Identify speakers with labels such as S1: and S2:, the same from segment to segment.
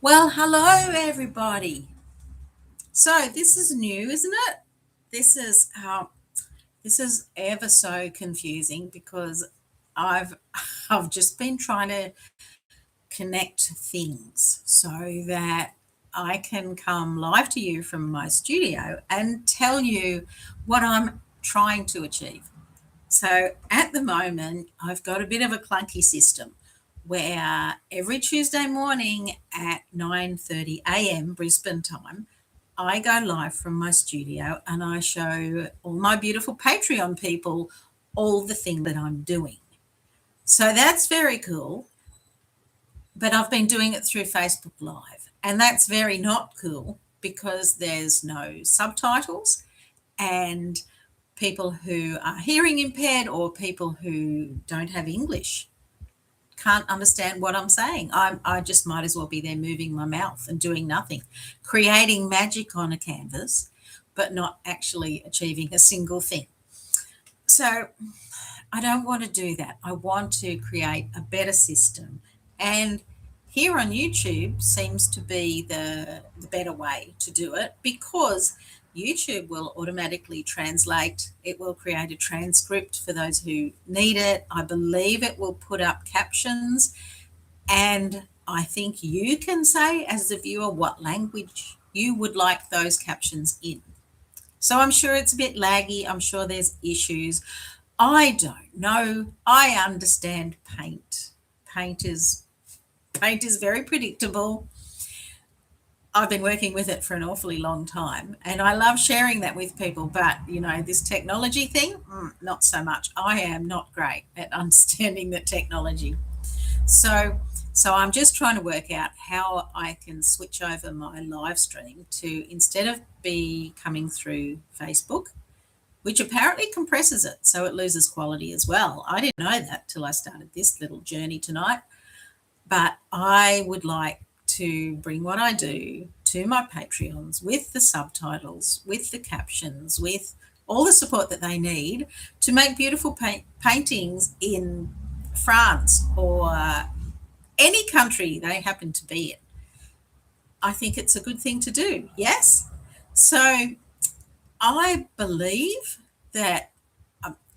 S1: Well, hello everybody. So this is new, isn't it? This is this is ever so confusing because I've I've just been trying to connect things so that I can come live to you from my studio and tell you what I'm trying to achieve. So at the moment, I've got a bit of a clunky system where every Tuesday morning at 9:30 a.m. Brisbane time, I go live from my studio and I show all my beautiful Patreon people all the things that I'm doing. So that's very cool, but I've been doing it through Facebook Live, and that's very not cool because there's no subtitles and people who are hearing impaired or people who don't have English can't understand what I'm saying. I just might as well be there moving my mouth and doing nothing, creating magic on a canvas, but not actually achieving a single thing. So I don't want to do that. I want to create a better system. And here on YouTube seems to be the better way to do it because YouTube will automatically translate. It will create a transcript for those who need it. I believe it will put up captions. And I think you can say, as the viewer, what language you would like those captions in. So I'm sure it's a bit laggy. I'm sure there's issues. I don't know. I understand paint. Paint is paint is very predictable. I've been working with it for an awfully long time and I love sharing that with people. But, this technology thing, not so much. I am not great at understanding the technology. So, so I'm just trying to work out how I can switch over my live stream to instead of be coming through Facebook, which apparently compresses it so it loses quality as well. I didn't know that till I started this little journey tonight. But I would like to bring what I do to my Patreons with the subtitles, with the captions, with all the support that they need to make beautiful paintings in France or any country they happen to be in. I think it's a good thing to do. Yes. So I believe that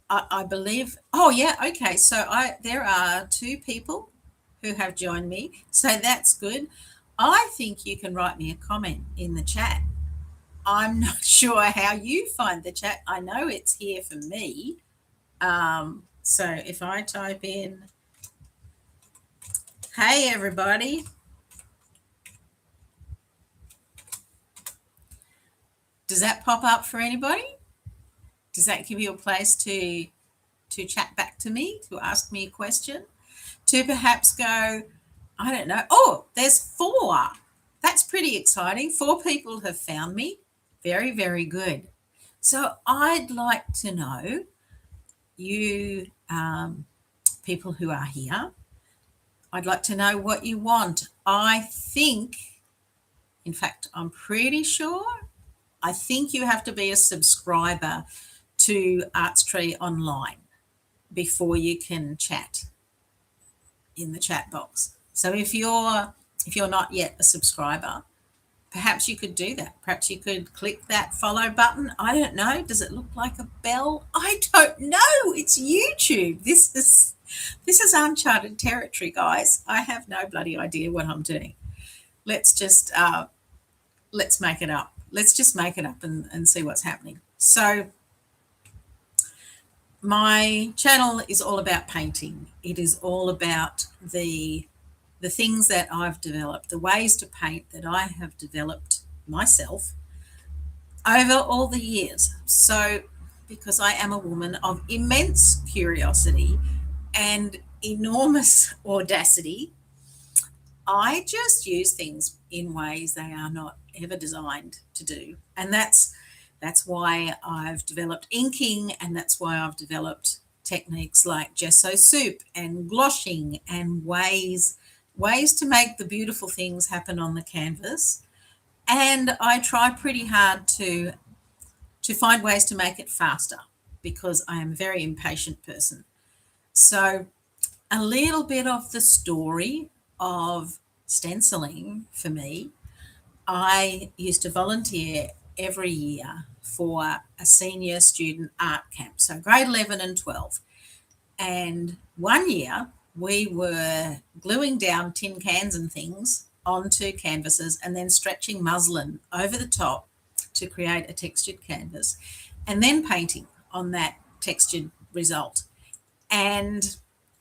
S1: I believe. Oh yeah, okay. So I there are two people who have joined me, so that's good. I think you can write me a comment in the chat. I'm not sure how you find the chat. I know it's here for me. So if I type in, "Hey everybody," does that pop up for anybody? Does that give you a place to chat back to me, to ask me a question, to perhaps go, I don't know. Oh, there's four. That's pretty exciting. Four people have found me. Very, very good. So I'd like to know, you people who are here, I'd like to know what you want. I think, in fact, I'm pretty sure, I think you have to be a subscriber to Artstree Online before you can chat in the chat box. So if you're not yet a subscriber, perhaps you could do that. Perhaps you could click that follow button. I don't know. Does it look like a bell? I don't know. It's YouTube. This is uncharted territory, guys. I have no bloody idea what I'm doing. Let's just let's make it up. Let's just make it up and see what's happening. So my channel is all about painting. It is all about the things that I've developed, the ways to paint that I have developed myself over all the years. So, because I am a woman of immense curiosity and enormous audacity, I just use things in ways they are not ever designed to do. And that's why I've developed inking, and that's why I've developed techniques like gesso soup and glossing and ways to make the beautiful things happen on the canvas. And I try pretty hard to find ways to make it faster because I am a very impatient person. So a little bit of the story of stenciling for me, I used to volunteer every year for a senior student art camp, so grade 11 and 12. And one year we were gluing down tin cans and things onto canvases and then stretching muslin over the top to create a textured canvas and then painting on that textured result. And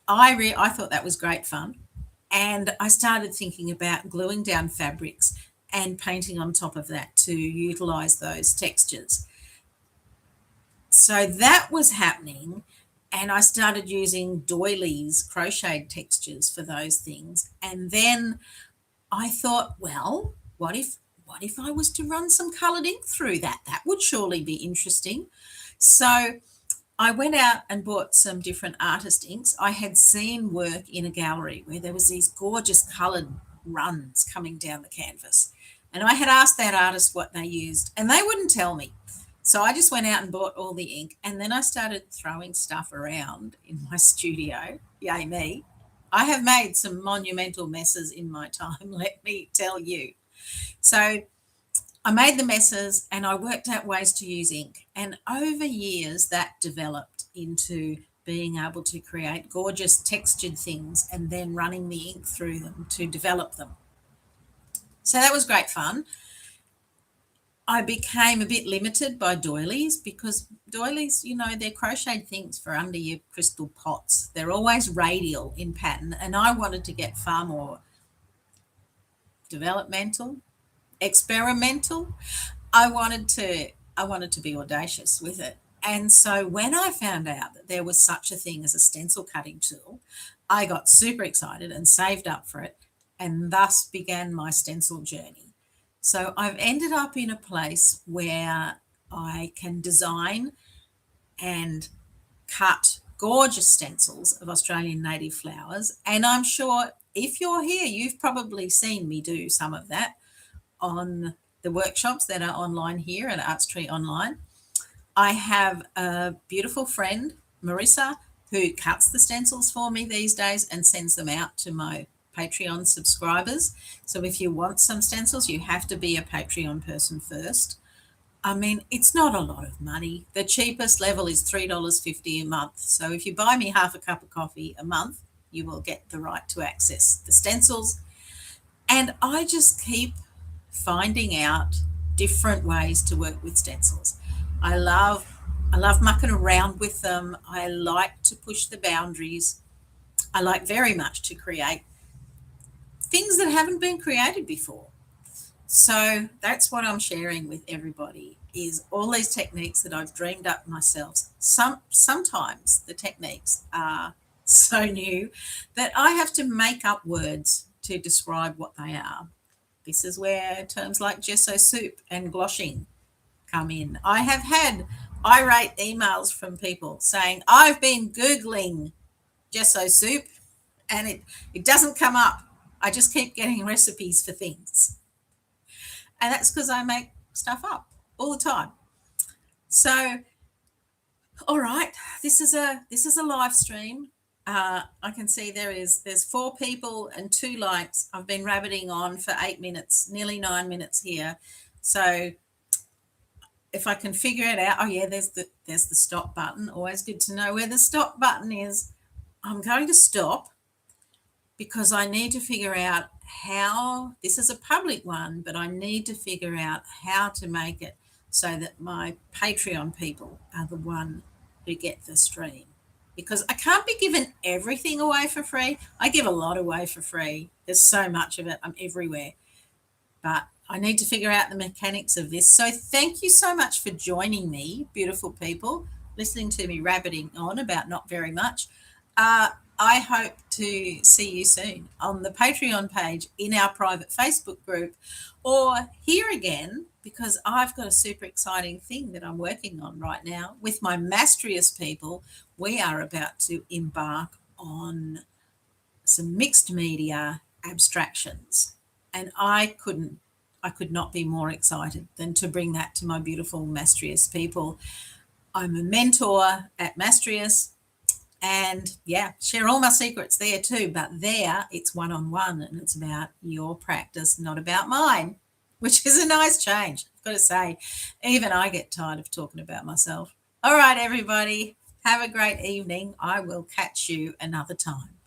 S1: I thought that was great fun. And I started thinking about gluing down fabrics and painting on top of that to utilize those textures. So that was happening. And I started using doilies, crocheted textures for those things. And then I thought, well, what if I was to run some coloured ink through that? That would surely be interesting. So I went out and bought some different artist inks. I had seen work in a gallery where there was these gorgeous coloured runs coming down the canvas. And I had asked that artist what they used, and they wouldn't tell me. So I just went out and bought all the ink, and then I started throwing stuff around in my studio. Yay me. I have made some monumental messes in my time, let me tell you. So I made the messes and I worked out ways to use ink. And over years, that developed into being able to create gorgeous textured things and then running the ink through them to develop them. So that was great fun. I became a bit limited by doilies because doilies, they're crocheted things for under your crystal pots. They're always radial in pattern, and I wanted to get far more developmental, experimental. I wanted to be audacious with it. And so when I found out that there was such a thing as a stencil cutting tool, I got super excited and saved up for it, and thus began my stencil journey. So I've ended up in a place where I can design and cut gorgeous stencils of Australian native flowers. And I'm sure if you're here, you've probably seen me do some of that on the workshops that are online here at Arts Tree Online. I have a beautiful friend, Marissa, who cuts the stencils for me these days and sends them out to my Patreon subscribers. So if you want some stencils, you have to be a Patreon person first. I mean, it's not a lot of money. The cheapest level is $3.50 a month. So if you buy me half a cup of coffee a month, you will get the right to access the stencils. And I just keep finding out different ways to work with stencils. I love mucking around with them. I like to push the boundaries. I like very much to create things that haven't been created before. So that's what I'm sharing with everybody is all these techniques that I've dreamed up myself. Sometimes the techniques are so new that I have to make up words to describe what they are. This is where terms like gesso soup and gloshing come in. I have had irate emails from people saying, I've been Googling gesso soup and it doesn't come up. I just keep getting recipes for things. And that's because I make stuff up all the time. So, all right, this is a live stream. I can see there's 4 people and 2 likes. I've been rabbiting on for 8 minutes, nearly 9 minutes here. So if I can figure it out, oh yeah, there's the stop button. Always good to know where the stop button is. I'm going to stop because I need to figure out how, this is a public one, but I need to figure out how to make it so that my Patreon people are the one who get the stream. Because I can't be giving everything away for free. I give a lot away for free. There's so much of it. I'm everywhere. But I need to figure out the mechanics of this. So thank you so much for joining me, beautiful people, listening to me rabbiting on about not very much. I hope to see you soon on the Patreon page, in our private Facebook group, or here again, because I've got a super exciting thing that I'm working on right now with my Mastrius people. We are about to embark on some mixed media abstractions, and I could not be more excited than to bring that to my beautiful Mastrius people. I'm a mentor at Mastrius. And yeah, share all my secrets there too. But there it's one on one and it's about your practice, not about mine, which is a nice change. I've got to say, even I get tired of talking about myself. All right, everybody, have a great evening. I will catch you another time.